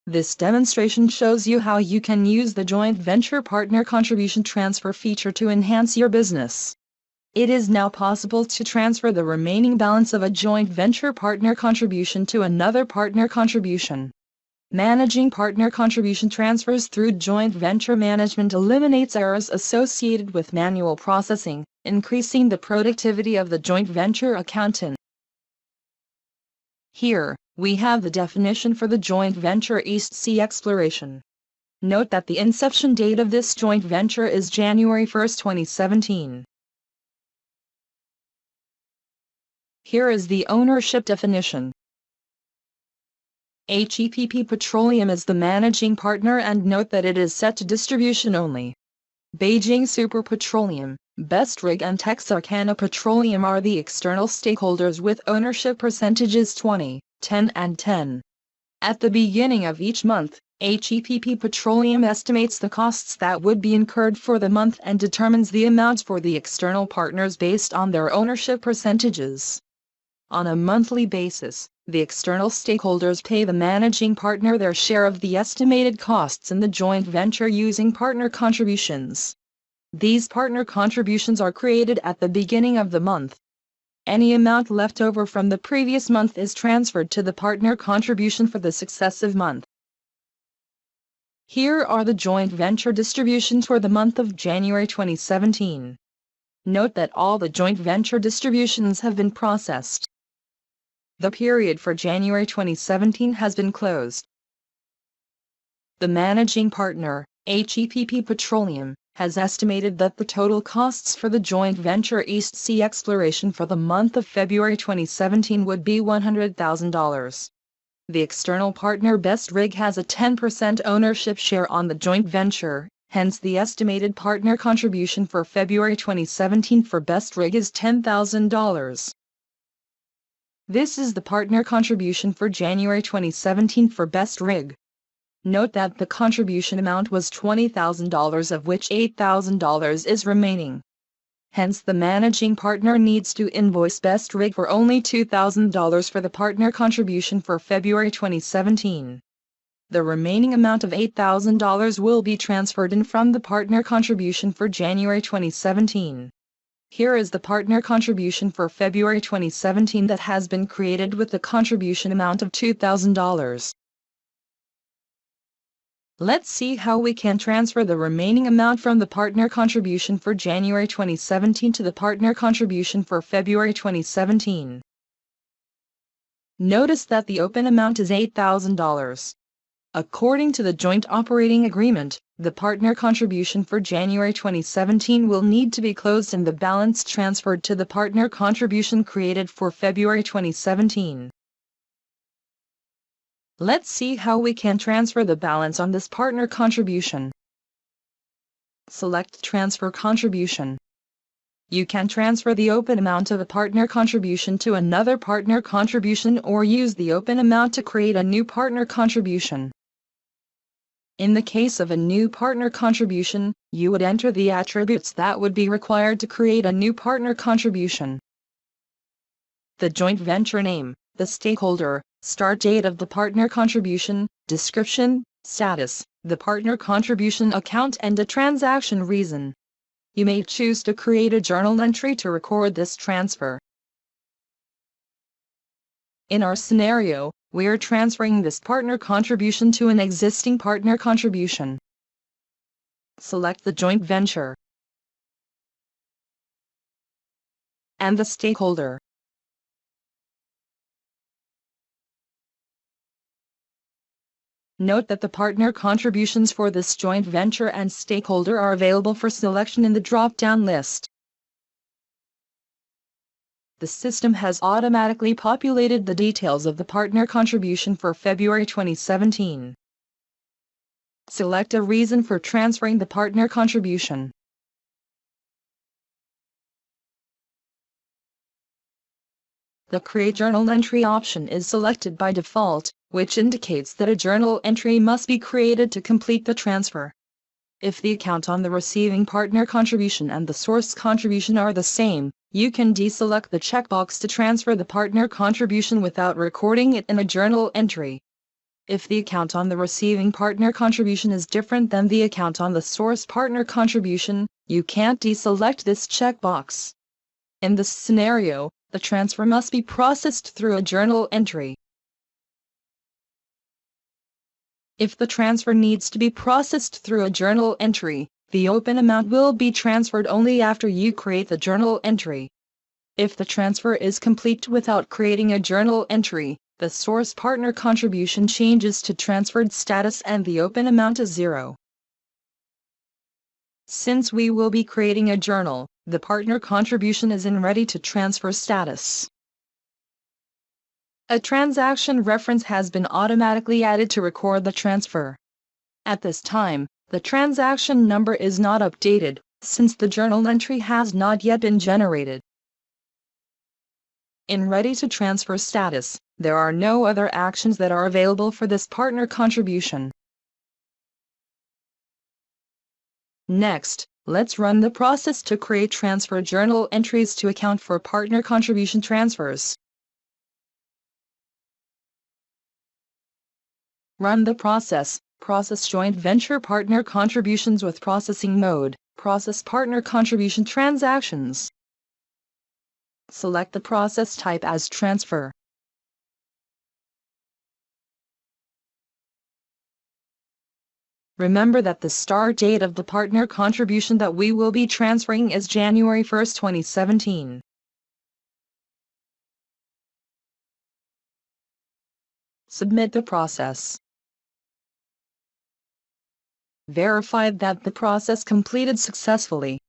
This demonstration shows you how you can use the joint venture partner contribution transfer feature to enhance your business. It is now possible to transfer the remaining balance of a joint venture partner contribution to another partner contribution. Managing partner contribution transfers through joint venture management eliminates errors associated with manual processing, increasing the productivity of the joint venture accountant. Here, we have the definition for the joint venture East Sea Exploration. Note that the inception date of this joint venture is January 1, 2017. Here is the ownership definition. HEPP Petroleum is the managing partner, and note that it is set to distribution only. Beijing Super Petroleum, Best Rig and Texarkana Petroleum are the external stakeholders with ownership percentages 20, 10 and 10. At the beginning of each month, HEPP Petroleum estimates the costs that would be incurred for the month and determines the amounts for the external partners based on their ownership percentages. On a monthly basis, the external stakeholders pay the managing partner their share of the estimated costs in the joint venture using partner contributions. These partner contributions are created at the beginning of the month. Any amount left over from the previous month is transferred to the partner contribution for the successive month. Here are the joint venture distributions for the month of January 2017. Note that all the joint venture distributions have been processed. The period for January 2017 has been closed. The managing partner, HEPP Petroleum, has estimated that the total costs for the joint venture East Sea Exploration for the month of February 2017 would be $100,000. The external partner Best Rig has a 10% ownership share on the joint venture, hence the estimated partner contribution for February 2017 for Best Rig is $10,000. This is the partner contribution for January 2017 for Best Rig. Note that the contribution amount was $20,000, of which $8,000 is remaining. Hence the managing partner needs to invoice Best Rig for only $2,000 for the partner contribution for February 2017. The remaining amount of $8,000 will be transferred in from the partner contribution for January 2017. Here is the partner contribution for February 2017 that has been created with the contribution amount of $2,000. Let's see how we can transfer the remaining amount from the partner contribution for January 2017 to the partner contribution for February 2017. Notice that the open amount is $8,000. According to the joint operating agreement, the partner contribution for January 2017 will need to be closed and the balance transferred to the partner contribution created for February 2017. Let's see how we can transfer the balance on this partner contribution. Select Transfer Contribution. You can transfer the open amount of a partner contribution to another partner contribution or use the open amount to create a new partner contribution. In the case of a new partner contribution, you would enter the attributes that would be required to create a new partner contribution. The joint venture name, the stakeholder, start date of the partner contribution, description, status, the partner contribution account and a transaction reason. You may choose to create a journal entry to record this transfer. In our scenario, we are transferring this partner contribution to an existing partner contribution. Select the joint venture and the stakeholder. Note that the partner contributions for this joint venture and stakeholder are available for selection in the drop-down list. The system has automatically populated the details of the partner contribution for February 2017. Select a reason for transferring the partner contribution. The Create Journal Entry option is selected by default, which indicates that a journal entry must be created to complete the transfer. If the account on the receiving partner contribution and the source contribution are the same, you can deselect the checkbox to transfer the partner contribution without recording it in a journal entry. If the account on the receiving partner contribution is different than the account on the source partner contribution, you can't deselect this checkbox. In this scenario, the transfer must be processed through a journal entry. If the transfer needs to be processed through a journal entry, the open amount will be transferred only after you create the journal entry. If the transfer is complete without creating a journal entry, the source partner contribution changes to transferred status and the open amount is 0. Since we will be creating a journal, the partner contribution is in ready to transfer status. A transaction reference has been automatically added to record the transfer. At this time, the transaction number is not updated, since the journal entry has not yet been generated. In ready to transfer status, there are no other actions that are available for this partner contribution. Next, let's run the process to create transfer journal entries to account for partner contribution transfers. Run the process. Process joint venture partner contributions with processing mode. Process partner contribution transactions. Select the process type as transfer. Remember that the start date of the partner contribution that we will be transferring is January 1, 2017. Submit the process. Verify that the process completed successfully.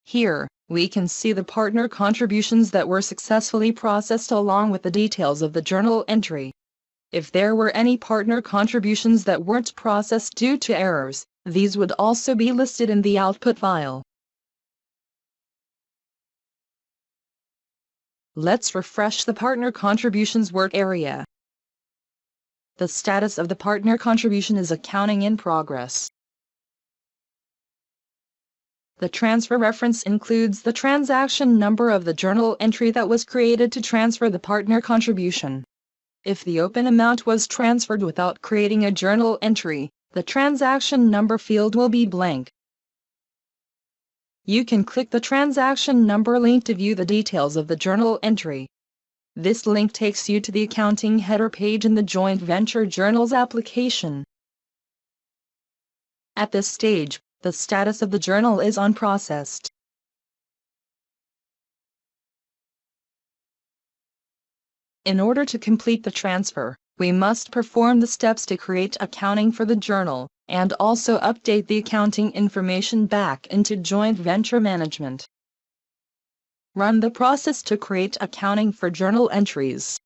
Here, we can see the partner contributions that were successfully processed along with the details of the journal entry. If there were any partner contributions that weren't processed due to errors, these would also be listed in the output file. Let's refresh the partner contributions work area. The status of the partner contribution is accounting in progress. The transfer reference includes the transaction number of the journal entry that was created to transfer the partner contribution. If the open amount was transferred without creating a journal entry, the transaction number field will be blank. You can click the transaction number link to view the details of the journal entry. This link takes you to the accounting header page in the Joint Venture Journals application. At this stage, the status of the journal is unprocessed. In order to complete the transfer, we must perform the steps to create accounting for the journal, and also update the accounting information back into Joint Venture Management. Run the process to create accounting for journal entries.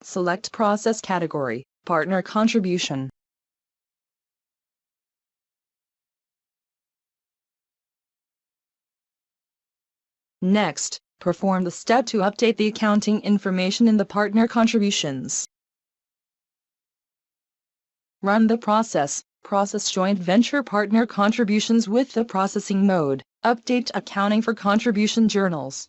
Select Process Category, Partner Contribution. Next, perform the step to update the accounting information in the partner contributions. Run the process. Process joint venture partner contributions with the processing mode. Update accounting for contribution journals.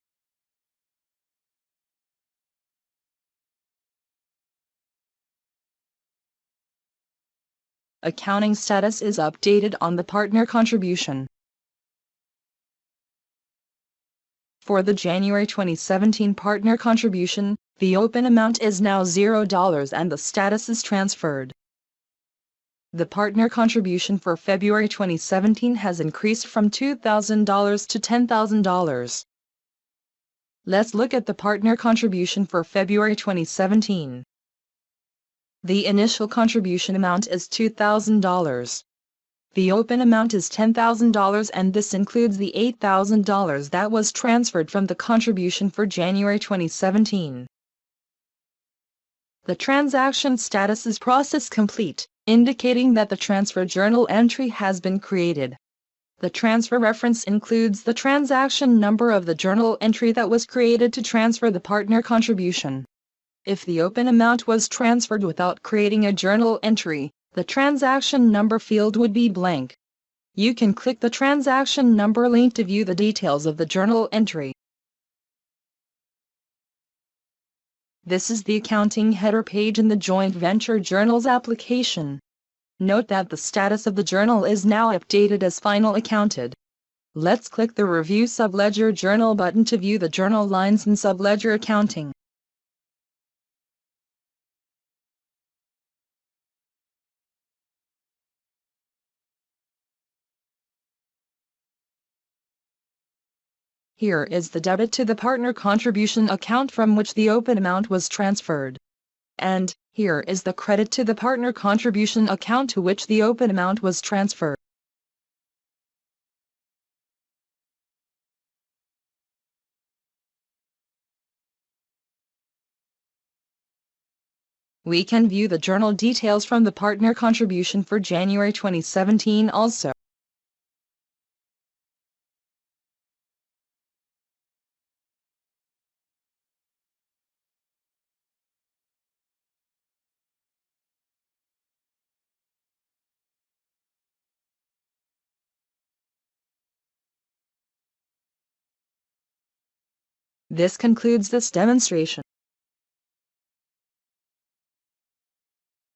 Accounting status is updated on the partner contribution. For the January 2017 partner contribution, the open amount is now $0 and the status is transferred. The partner contribution for February 2017 has increased from $2,000 to $10,000. Let's look at the partner contribution for February 2017. The initial contribution amount is $2,000. The open amount is $10,000 and this includes the $8,000 that was transferred from the contribution for January 2017. The transaction status is process complete, indicating that the transfer journal entry has been created. The transfer reference includes the transaction number of the journal entry that was created to transfer the partner contribution. If the open amount was transferred without creating a journal entry, the transaction number field would be blank. You can click the transaction number link to view the details of the journal entry. This is the accounting header page in the Joint Venture Journals application. Note that the status of the journal is now updated as final accounted. Let's click the Review Subledger Journal button to view the journal lines in Subledger Accounting. Here is the debit to the partner contribution account from which the open amount was transferred. And here is the credit to the partner contribution account to which the open amount was transferred. We can view the journal details from the partner contribution for January 2017 also. This concludes this demonstration.